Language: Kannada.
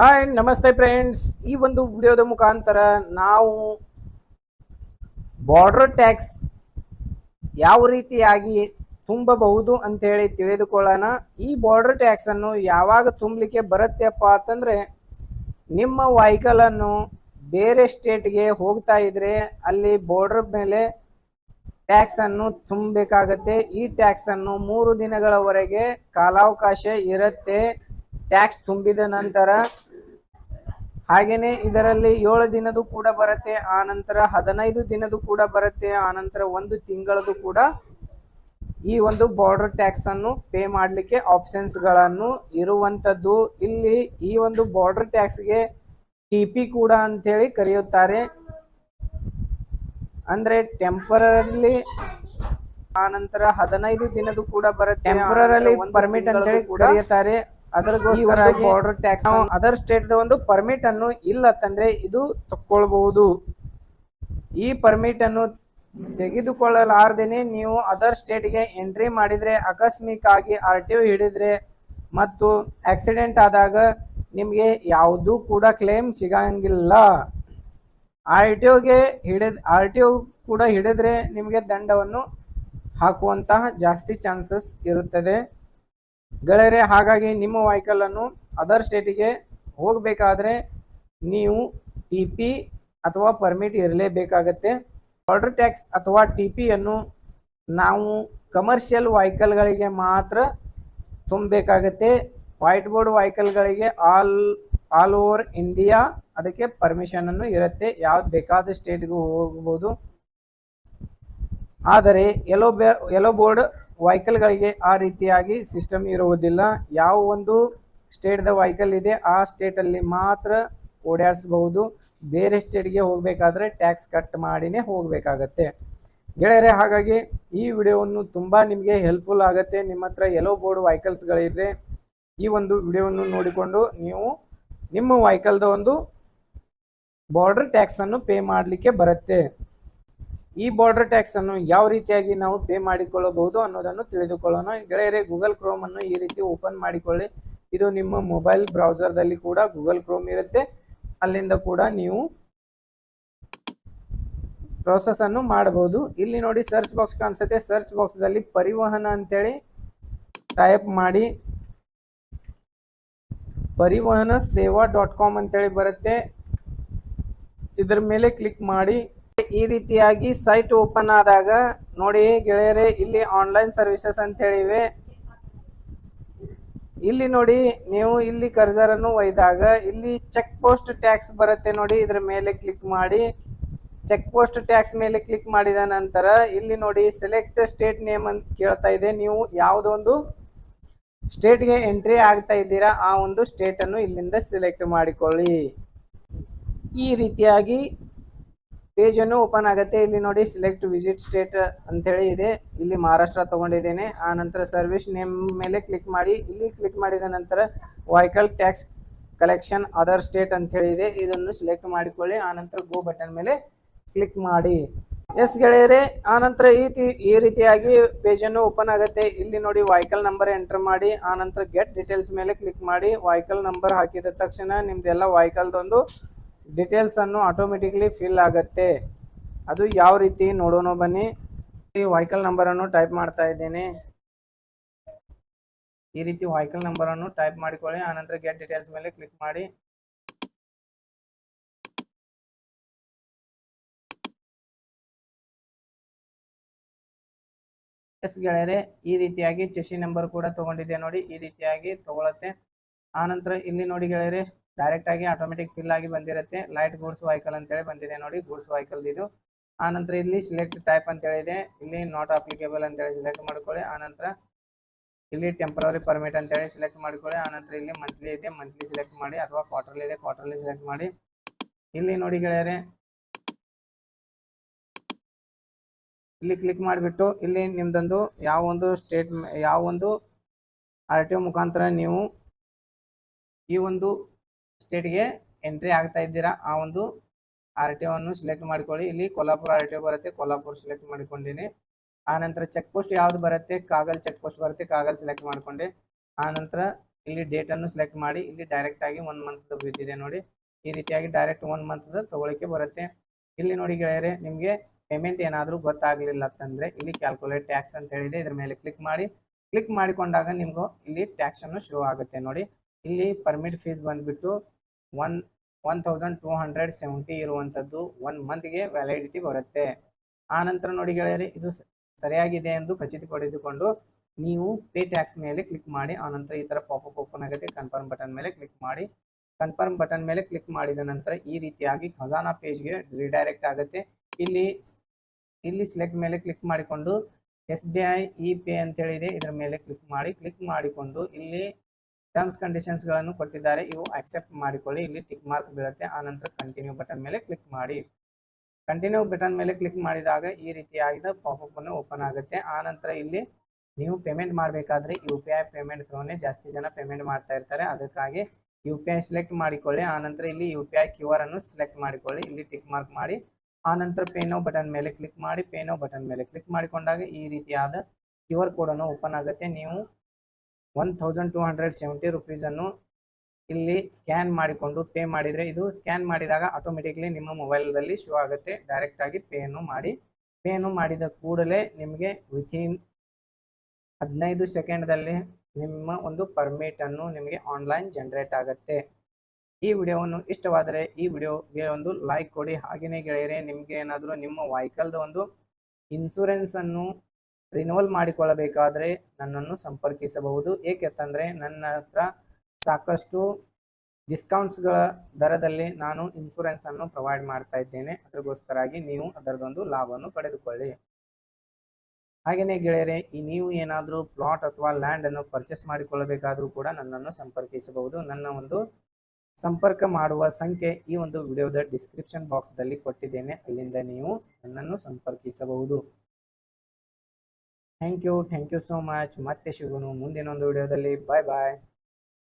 ಹಾಯ್ ನಮಸ್ತೆ ಫ್ರೆಂಡ್ಸ್. ಈ ಒಂದು ವಿಡಿಯೋದ ಮುಖಾಂತರ ನಾವು ಬಾರ್ಡರ್ ಟ್ಯಾಕ್ಸ್ ಯಾವ ರೀತಿಯಾಗಿ ತುಂಬಬಹುದು ಅಂತೇಳಿ ತಿಳಿದುಕೊಳ್ಳೋಣ. ಈ ಬಾರ್ಡರ್ ಟ್ಯಾಕ್ಸ್ ಅನ್ನು ಯಾವಾಗ ತುಂಬಲಿಕ್ಕೆ ಬರುತ್ತೆಪ್ಪ ಅಂತಂದರೆ, ನಿಮ್ಮ ವೆಹಿಕಲನ್ನು ಬೇರೆ ಸ್ಟೇಟ್ಗೆ ಹೋಗ್ತಾ ಇದ್ರೆ ಅಲ್ಲಿ ಬಾರ್ಡರ್ ಮೇಲೆ ಟ್ಯಾಕ್ಸನ್ನು ತುಂಬಬೇಕಾಗತ್ತೆ. ಈ ಟ್ಯಾಕ್ಸನ್ನು 3 ದಿನಗಳವರೆಗೆ ಕಾಲಾವಕಾಶ ಇರುತ್ತೆ ಟ್ಯಾಕ್ಸ್ ತುಂಬಿದ ನಂತರ. ಹಾಗೇನೆ ಇದರಲ್ಲಿ 7 ದಿನದ್ದು ಕೂಡ ಬರುತ್ತೆ, ಆ ನಂತರ 15 ದಿನದ್ದು ಕೂಡ ಬರುತ್ತೆ, ಆ ನಂತರ 1 ತಿಂಗಳದ್ದು ಕೂಡ ಈ ಒಂದು ಬಾರ್ಡರ್ ಟ್ಯಾಕ್ಸ್ ಅನ್ನು ಪೇ ಮಾಡಲಿಕ್ಕೆ ಆಪ್ಷನ್ಸ್ಗಳನ್ನು ಇರುವಂಥದ್ದು. ಇಲ್ಲಿ ಈ ಒಂದು ಬಾರ್ಡರ್ ಟ್ಯಾಕ್ಸ್ಗೆ ಟಿ.ಪಿ ಕೂಡ ಅಂತೇಳಿ ಕರೆಯುತ್ತಾರೆ, ಅಂದರೆ ಟೆಂಪರರಿ. ಆ ನಂತರ 15 ದಿನದ್ದು ಕೂಡ ಬರುತ್ತೆ, ಟೆಂಪರರಿ ಪರ್ಮಿಟ್ ಅಂತೇಳಿ ಕರೆಯುತ್ತಾರೆ. ಅದಕ್ಕೋಸ್ಕರ ಬಾರ್ಡರ್ ಟ್ಯಾಕ್ಸ್ ಅದರ್ ಸ್ಟೇಟ್ ಒಂದು ಪರ್ಮಿಟ್ ಅನ್ನು ಇಲ್ಲ ತಂದ್ರೆ ಇದು ತಕ್ಕೊಳ್ಬಹುದು. ಈ ಪರ್ಮಿಟ್ ಅನ್ನು ತೆಗೆದುಕೊಳ್ಳಲಾರ್ದೇನೆ ನೀವು ಅದರ್ ಸ್ಟೇಟ್ಗೆ ಎಂಟ್ರಿ ಮಾಡಿದ್ರೆ, ಅಕಸ್ಮಿಕ ಆಗಿ RTO ಹಿಡಿದ್ರೆ ಮತ್ತು ಆಕ್ಸಿಡೆಂಟ್ ಆದಾಗ ನಿಮಗೆ ಯಾವುದೂ ಕೂಡ ಕ್ಲೇಮ್ ಸಿಗಂಗಿಲ್ಲ. RTO ಕೂಡ ಹಿಡಿದ್ರೆ ನಿಮಗೆ ದಂಡವನ್ನು ಹಾಕುವಂತಹ ಜಾಸ್ತಿ ಚಾನ್ಸಸ್ ಇರುತ್ತದೆ ಗೆಳೆಯರೆ. ಹಾಗಾಗಿ ನಿಮ್ಮ ವೆಹಿಕಲ್ ಅನ್ನು ಅದರ್ ಸ್ಟೇಟಿಗೆ ಹೋಗಬೇಕಾದ್ರೆ ನೀವು ಟಿ.ಪಿ ಅಥವಾ ಪರ್ಮಿಟ್ ಇರಲೇಬೇಕಾಗತ್ತೆ. ಬಾರ್ಡರ್ ಟ್ಯಾಕ್ಸ್ ಅಥವಾ ಟಿ.ಪಿ ಅನ್ನು ನಾವು ಕಮರ್ಷಿಯಲ್ ವೆಹಿಕಲ್ಗಳಿಗೆ ಮಾತ್ರ ತುಂಬಬೇಕಾಗತ್ತೆ. ವೈಟ್ ಬೋರ್ಡ್ ವೆಹಿಕಲ್ಗಳಿಗೆ ಆಲ್ ಓವರ್ ಇಂಡಿಯಾ ಅದಕ್ಕೆ ಪರ್ಮಿಷನ್ ಅನ್ನು ಇರುತ್ತೆ, ಯಾವ್ದು ಬೇಕಾದ ಸ್ಟೇಟ್ಗೂ ಹೋಗ್ಬೋದು. ಆದರೆ ಯೆಲ್ಲೋ ಬೋರ್ಡ್ ವೆಹಿಕಲ್ಗಳಿಗೆ ಆ ರೀತಿಯಾಗಿ ಸಿಸ್ಟಮ್ ಇರುವುದಿಲ್ಲ. ಯಾವ ಒಂದು ಸ್ಟೇಟ್ದ ವೆಹಿಕಲ್ ಇದೆ ಆ ಸ್ಟೇಟಲ್ಲಿ ಮಾತ್ರ ಓಡಾಡಿಸಬಹುದು. ಬೇರೆ ಸ್ಟೇಟ್ಗೆ ಹೋಗಬೇಕಾದ್ರೆ ಟ್ಯಾಕ್ಸ್ ಕಟ್ ಮಾಡಿನೇ ಹೋಗಬೇಕಾಗತ್ತೆ ಗೆಳೆಯರೆ. ಹಾಗಾಗಿ ಈ ವಿಡಿಯೋವನ್ನು ತುಂಬ ನಿಮಗೆ ಹೆಲ್ಪ್ಫುಲ್ ಆಗುತ್ತೆ. ನಿಮ್ಮ ಹತ್ರ ಯೆಲ್ಲೋ ಬೋರ್ಡ್ ವೆಹಿಕಲ್ಸ್ಗಳಿದ್ರೆ ಈ ಒಂದು ವಿಡಿಯೋವನ್ನು ನೋಡಿಕೊಂಡು ನೀವು ನಿಮ್ಮ ವೆಹಿಕಲ್ದ ಒಂದು ಬಾರ್ಡರ್ ಟ್ಯಾಕ್ಸನ್ನು ಪೇ ಮಾಡಲಿಕ್ಕೆ ಬರುತ್ತೆ. ಈ ಬಾರ್ಡರ್ ಟ್ಯಾಕ್ಸ್ ಅನ್ನು ಯಾವ ರೀತಿಯಾಗಿ ನಾವು ಪೇ ಮಾಡಿಕೊಳ್ಳಬಹುದು ಅನ್ನೋದನ್ನು ತಿಳಿದುಕೊಳ್ಳೋಣ ಗೆಳೆಯರೆ. ಗೂಗಲ್ ಕ್ರೋಮ್ ಅನ್ನು ಈ ರೀತಿ ಓಪನ್ ಮಾಡಿಕೊಳ್ಳಿ. ಇದು ನಿಮ್ಮ ಮೊಬೈಲ್ ಬ್ರೌಸರ್ದಲ್ಲಿ ಕೂಡ ಗೂಗಲ್ ಕ್ರೋಮ್ ಇರುತ್ತೆ, ಅಲ್ಲಿಂದ ಕೂಡ ನೀವು ಪ್ರೋಸೆಸ್ ಅನ್ನು ಮಾಡಬಹುದು. ಇಲ್ಲಿ ನೋಡಿ ಸರ್ಚ್ ಬಾಕ್ಸ್ ಕಾಣಿಸುತ್ತೆ, ಸರ್ಚ್ ಬಾಕ್ಸ್ದಲ್ಲಿ ಪರಿವಹನ ಅಂತೇಳಿ ಟೈಪ್ ಮಾಡಿ ಪರಿವಹನ ಸೇವಾ.com ಅಂತೇಳಿ ಬರುತ್ತೆ, ಇದರ ಮೇಲೆ ಕ್ಲಿಕ್ ಮಾಡಿ. ಈ ರೀತಿಯಾಗಿ ಸೈಟ್ ಓಪನ್ ಆದಾಗ ನೋಡಿ ಗೆಳೆಯರೆ, ಇಲ್ಲಿ ಆನ್ಲೈನ್ ಸರ್ವಿಸಸ್ ಅಂತೇಳಿವೆ. ಇಲ್ಲಿ ನೋಡಿ ನೀವು ಇಲ್ಲಿ ಕರ್ಸರ್ ಅನ್ನು ಒಯ್ದಾಗ ಇಲ್ಲಿ ಚೆಕ್ ಪೋಸ್ಟ್ ಟ್ಯಾಕ್ಸ್ ಬರುತ್ತೆ ನೋಡಿ, ಇದರ ಮೇಲೆ ಕ್ಲಿಕ್ ಮಾಡಿ. ಚೆಕ್ ಪೋಸ್ಟ್ ಟ್ಯಾಕ್ಸ್ ಮೇಲೆ ಕ್ಲಿಕ್ ಮಾಡಿದ ನಂತರ ಇಲ್ಲಿ ನೋಡಿ ಸೆಲೆಕ್ಟ್ ಸ್ಟೇಟ್ ನೇಮ್ ಅಂತ ಕೇಳ್ತಾ ಇದೆ. ನೀವು ಯಾವುದೊಂದು ಸ್ಟೇಟ್ಗೆ ಎಂಟ್ರಿ ಆಗ್ತಾ ಇದ್ದೀರಾ ಆ ಒಂದು ಸ್ಟೇಟನ್ನು ಇಲ್ಲಿಂದ ಸೆಲೆಕ್ಟ್ ಮಾಡಿಕೊಳ್ಳಿ. ಈ ರೀತಿಯಾಗಿ ಪೇಜ್ ಅನ್ನು ಓಪನ್ ಆಗುತ್ತೆ. ಇಲ್ಲಿ ನೋಡಿ ಸೆಲೆಕ್ಟ್ ವಿಸಿಟ್ ಸ್ಟೇಟ್ ಅಂತೇಳಿ ಇದೆ, ಇಲ್ಲಿ ಮಹಾರಾಷ್ಟ್ರ ತಗೊಂಡಿದ್ದೇನೆ. ಆ ನಂತರ ಸರ್ವಿಸ್ ನೇಮ್ ಮೇಲೆ ಕ್ಲಿಕ್ ಮಾಡಿ. ಇಲ್ಲಿ ಕ್ಲಿಕ್ ಮಾಡಿದ ನಂತರ vehicle tax collection other state ಅಂತ ಹೇಳಿದೆ, ಇದನ್ನು ಸೆಲೆಕ್ಟ್ ಮಾಡಿಕೊಳ್ಳಿ. ಆ ನಂತರ ಗೋ ಬಟನ್ ಮೇಲೆ ಕ್ಲಿಕ್ ಮಾಡಿ. ಎಸ್ ಗೆಳೆಯರೆ, ಆ ನಂತರ ಈ ರೀತಿಯಾಗಿ ಪೇಜ್ ಅನ್ನು ಓಪನ್ ಆಗುತ್ತೆ. ಇಲ್ಲಿ ನೋಡಿ ವೆಹಿಕಲ್ ನಂಬರ್ ಎಂಟರ್ ಮಾಡಿ. ಆ ನಂತರ ಗೆಟ್ ಡೀಟೇಲ್ಸ್ ಮೇಲೆ ಕ್ಲಿಕ್ ಮಾಡಿ. ವೆಹಿಕಲ್ ನಂಬರ್ ಹಾಕಿದ ತಕ್ಷಣ ನಿಮ್ದೆಲ್ಲ ವೆಹಿಕಲ್ದೊಂದು ಡೀಟೇಲ್ಸ್ ಅನ್ನು ಆಟೋಮೆಟಿಕ್ಲಿ ಫಿಲ್ ಆಗುತ್ತೆ. ಅದು ಯಾವ ರೀತಿ ನೋಡೋಣ ಬನ್ನಿ. ಈ ವೆಹಿಕಲ್ ನಂಬರ್ ಅನ್ನು ಟೈಪ್ ಮಾಡ್ತಾ ಇದ್ದೇನೆ. ಈ ರೀತಿ ವೆಹಿಕಲ್ ನಂಬರ್ ಅನ್ನು ಟೈಪ್ ಮಾಡಿಕೊಳ್ಳಿ. ಆನಂತರ ಗೆಟ್ ಡೀಟೇಲ್ಸ್ ಮೇಲೆ ಕ್ಲಿಕ್ ಮಾಡಿ. ಎಸ್ ಗೆಳೆಯರೆ, ಈ ರೀತಿಯಾಗಿ ಚೆಸಿ ನಂಬರ್ ಕೂಡ ತಗೊಂಡಿದೆ ನೋಡಿ, ಈ ರೀತಿಯಾಗಿ ತಗೊಳತ್ತೆ. ಆನಂತರ ಇಲ್ಲಿ ನೋಡಿ ಗೆಳೆಯರೆ, ಡೈರೆಕ್ಟ್ ಆಗಿ ಆಟೋಮೆಟಿಕ್ ಫಿಲ್ ಆಗಿ ಬಂದಿರುತ್ತೆ. ಲೈಟ್ ಗೂಡ್ಸ್ ವೆಹಿಕಲ್ ಅಂತೇಳಿ ಬಂದಿದೆ ನೋಡಿ, ಗೂಡ್ಸ್ ವೆಹಿಕಲ್ ಇದು. ಆನಂತರ ಇಲ್ಲಿ ಸಿಲೆಕ್ಟ್ ಟೈಪ್ ಅಂತ ಹೇಳಿದೆ, ಇಲ್ಲಿ ನಾಟ್ ಅಪ್ಲಿಕೇಬಲ್ ಅಂತೇಳಿ ಸಿಲೆಕ್ಟ್ ಮಾಡ್ಕೊಳ್ಳಿ. ಆನಂತರ ಇಲ್ಲಿ ಟೆಂಪರರಿ ಪರ್ಮಿಟ್ ಅಂತೇಳಿ ಸಿಲೆಕ್ಟ್ ಮಾಡ್ಕೊಳ್ಳಿ. ಆನಂತರ ಇಲ್ಲಿ ಮಂತ್ಲಿ ಇದೆ, ಮಂತ್ಲಿ ಸಿಲೆಕ್ಟ್ ಮಾಡಿ, ಅಥವಾ ಕ್ವಾರ್ಟರ್ಲಿ ಇದೆ, ಕ್ವಾರ್ಟರ್ಲಿ ಸಿಲೆಕ್ಟ್ ಮಾಡಿ. ಇಲ್ಲಿ ನೋಡಿ ಗೆಳೆಯರೆ, ಇಲ್ಲಿ ಕ್ಲಿಕ್ ಮಾಡಿಬಿಟ್ಟು ಇಲ್ಲಿ ನಿಮ್ದೊಂದು ಯಾವ ಒಂದು RTO ಮುಖಾಂತರ ನೀವು ಈ ಒಂದು ಸ್ಟೇಟ್ಗೆ ಎಂಟ್ರಿ ಆಗ್ತಾ ಇದ್ದೀರಾ ಆ ಒಂದು RTO ಅನ್ನು ಸಿಲೆಕ್ಟ್ ಮಾಡಿಕೊಳ್ಳಿ. ಇಲ್ಲಿ ಕೊಲ್ಲಾಪುರ RTO ಬರುತ್ತೆ, ಕೊಲ್ಲಾಪುರ ಸಿಲೆಕ್ಟ್ ಮಾಡಿಕೊಂಡಿನಿ. ಆನಂತರ ಚೆಕ್ ಪೋಸ್ಟ್ ಯಾವ್ದು ಬರುತ್ತೆ, ಕಾಗಲ್ ಚೆಕ್ ಪೋಸ್ಟ್ ಬರುತ್ತೆ, ಕಾಗಲ್ ಸಿಲೆಕ್ಟ್ ಮಾಡ್ಕೊಂಡೆ. ಆನಂತರ ಇಲ್ಲಿ ಡೇಟನ್ನು ಸೆಲೆಕ್ಟ್ ಮಾಡಿ ಇಲ್ಲಿ ಡೈರೆಕ್ಟ್ ಆಗಿ 1 ಮಂತ್ ಬಿದ್ದಿದೆ ನೋಡಿ. ಈ ರೀತಿಯಾಗಿ ಡೈರೆಕ್ಟ್ 1 ಮಂತ್ ತಗೊಳ್ಳಿಕ್ಕೆ ಬರುತ್ತೆ. ಇಲ್ಲಿ ನೋಡಿ ಗೆಳೆಯರೆ, ನಿಮಗೆ ಪೇಮೆಂಟ್ ಏನಾದರೂ ಗೊತ್ತಾಗಲಿಲ್ಲ ಅಂತಂದರೆ ಇಲ್ಲಿ ಕ್ಯಾಲ್ಕುಲೇಟ್ ಟ್ಯಾಕ್ಸ್ ಅಂತ ಹೇಳಿದೆ, ಇದ್ರ ಮೇಲೆ ಕ್ಲಿಕ್ ಮಾಡಿ. ಕ್ಲಿಕ್ ಮಾಡಿಕೊಂಡಾಗ ನಿಮಗೂ ಇಲ್ಲಿ ಟ್ಯಾಕ್ಸನ್ನು ಶೋ ಆಗುತ್ತೆ ನೋಡಿ. ಇಲ್ಲಿ ಪರ್ಮಿಟ್ ಫೀಸ್ ಬಂದುಬಿಟ್ಟು 1270 ಇರುವಂಥದ್ದು 1 ಮಂತ್ಗೆ ವ್ಯಾಲಿಡಿಟಿ ಬರುತ್ತೆ. ಆ ನಂತರ ನೋಡಿ ಗೆಳೆಯರೆ, ಇದು ಸರಿಯಾಗಿದೆ ಎಂದು ಖಚಿತಪಡಿಸಿಕೊಂಡು ನೀವು ಪೇ ಟ್ಯಾಕ್ಸ್ ಮೇಲೆ ಕ್ಲಿಕ್ ಮಾಡಿ. ಆನಂತರ ಈ ಥರ ಪಾಪಪ್ ಓಪನ್ ಆಗುತ್ತೆ. ಕನ್ಫರ್ಮ್ ಬಟನ್ ಮೇಲೆ ಕ್ಲಿಕ್ ಮಾಡಿ. ಕನ್ಫರ್ಮ್ ಬಟನ್ ಮೇಲೆ ಕ್ಲಿಕ್ ಮಾಡಿದ ನಂತರ ಈ ರೀತಿಯಾಗಿ ಖಜಾನಾ ಪೇಜ್ಗೆ ರಿಡೈರೆಕ್ಟ್ ಆಗುತ್ತೆ. ಇಲ್ಲಿ ಸೆಲೆಕ್ಟ್ ಮೇಲೆ ಕ್ಲಿಕ್ ಮಾಡಿಕೊಂಡು SBI ಇ-ಪೇ ಅಂತೇಳಿದೆ, ಇದರ ಮೇಲೆ ಕ್ಲಿಕ್ ಮಾಡಿ. ಕ್ಲಿಕ್ ಮಾಡಿಕೊಂಡು ಇಲ್ಲಿ ಟರ್ಮ್ಸ್ ಕಂಡೀಷನ್ಸ್ಗಳನ್ನು ಕೊಟ್ಟಿದ್ದಾರೆ, ಇವು ಅಕ್ಸೆಪ್ಟ್ ಮಾಡಿಕೊಳ್ಳಿ. ಇಲ್ಲಿ ಟಿಕ್ ಮಾರ್ಕ್ ಬೀಳುತ್ತೆ. ಆನಂತರ ಕಂಟಿನ್ಯೂ ಬಟನ್ ಮೇಲೆ ಕ್ಲಿಕ್ ಮಾಡಿ. ಕಂಟಿನ್ಯೂ ಬಟನ್ ಮೇಲೆ ಕ್ಲಿಕ್ ಮಾಡಿದಾಗ ಈ ರೀತಿಯಾದ ಪಾಪಪ್ ಅನ್ನು ಓಪನ್ ಆಗುತ್ತೆ. ಆನಂತರ ಇಲ್ಲಿ ನೀವು ಪೇಮೆಂಟ್ ಮಾಡಬೇಕಾದ್ರೆ UPI ಪೇಮೆಂಟ್ ಥ್ರೂನೇ ಜಾಸ್ತಿ ಜನ ಪೇಮೆಂಟ್ ಮಾಡ್ತಾ ಇರ್ತಾರೆ, ಅದಕ್ಕಾಗಿ UPI ಸೆಲೆಕ್ಟ್ ಮಾಡಿಕೊಳ್ಳಿ. ಆನಂತರ ಇಲ್ಲಿ UPI QR ಅನ್ನು ಸೆಲೆಕ್ಟ್ ಮಾಡಿಕೊಳ್ಳಿ. ಇಲ್ಲಿ ಟಿಕ್ ಮಾರ್ಕ್ ಮಾಡಿ. ಆನಂತರ ಪೇ ನೌ ಬಟನ್ ಮೇಲೆ ಕ್ಲಿಕ್ ಮಾಡಿ. ಪೇ ನೌ ಬಟನ್ ಮೇಲೆ ಕ್ಲಿಕ್ ಮಾಡಿಕೊಂಡಾಗ ಈ ರೀತಿಯಾದ QR ಕೋಡನ್ನು ಓಪನ್ ಆಗುತ್ತೆ. ನೀವು 1270 ರುಪೀಸನ್ನು ಇಲ್ಲಿ ಸ್ಕ್ಯಾನ್ ಮಾಡಿಕೊಂಡು ಪೇ ಮಾಡಿದರೆ, ಇದು ಸ್ಕ್ಯಾನ್ ಮಾಡಿದಾಗ ಆಟೋಮೆಟಿಕ್ಲಿ ನಿಮ್ಮ ಮೊಬೈಲ್ದಲ್ಲಿ ಶೋ ಆಗುತ್ತೆ. ಡೈರೆಕ್ಟಾಗಿ ಪೇಯನ್ನು ಮಾಡಿ. ಪೇಯನ್ನು ಮಾಡಿದ ಕೂಡಲೇ ನಿಮಗೆ ವಿತಿನ್ 15 ಸೆಕೆಂಡ್ದಲ್ಲಿ ನಿಮ್ಮ ಒಂದು ಪರ್ಮಿಟನ್ನು ನಿಮಗೆ ಆನ್ಲೈನ್ ಜನರೇಟ್ ಆಗುತ್ತೆ. ಈ ವಿಡಿಯೋವನ್ನು ಇಷ್ಟವಾದರೆ ಈ ವಿಡಿಯೋಗೆ ಒಂದು ಲೈಕ್ ಕೊಡಿ. ಹಾಗೆಯೇ ಗೆಳೆಯರೆ, ನಿಮಗೆ ಏನಾದರೂ ನಿಮ್ಮ ವೆಹಿಕಲ್ದ ಒಂದು ಇನ್ಶೂರೆನ್ಸನ್ನು ರಿನ್ಯೂವಲ್ ಮಾಡಿಕೊಳ್ಳಬೇಕಾದರೆ ನನ್ನನ್ನು ಸಂಪರ್ಕಿಸಬಹುದು. ಏಕೆಂತಂದರೆ ನನ್ನ ಹತ್ರ ಸಾಕಷ್ಟು ಡಿಸ್ಕೌಂಟ್ಸ್ಗಳ ದರದಲ್ಲಿ ನಾನು ಇನ್ಶೂರೆನ್ಸನ್ನು ಪ್ರೊವೈಡ್ ಮಾಡ್ತಾ ಇದ್ದೇನೆ. ಅದಕ್ಕೋಸ್ಕರಾಗಿ ನೀವು ಅದರದೊಂದು ಲಾಭವನ್ನು ಪಡೆದುಕೊಳ್ಳಿ. ಹಾಗೆಯೇ ಗೆಳೆಯರೆ, ನೀವು ಏನಾದರೂ ಪ್ಲಾಟ್ ಅಥವಾ ಲ್ಯಾಂಡನ್ನು ಪರ್ಚೇಸ್ ಮಾಡಿಕೊಳ್ಳಬೇಕಾದರೂ ಕೂಡ ನನ್ನನ್ನು ಸಂಪರ್ಕಿಸಬಹುದು. ನನ್ನ ಒಂದು ಸಂಪರ್ಕ ಮಾಡುವ ಸಂಖ್ಯೆ ಈ ಒಂದು ವಿಡಿಯೋದ ಡಿಸ್ಕ್ರಿಪ್ಷನ್ ಬಾಕ್ಸ್ದಲ್ಲಿ ಕೊಟ್ಟಿದ್ದೇನೆ, ಅಲ್ಲಿಂದ ನೀವು ನನ್ನನ್ನು ಸಂಪರ್ಕಿಸಬಹುದು. Thank you so much. ಮತ್ತೆ ಸಿಗೋಣ ಮುಂದಿನ ಒಂದು ವಿಡಿಯೋದಲ್ಲಿ. ಬಾಯ್ ಬಾಯ್.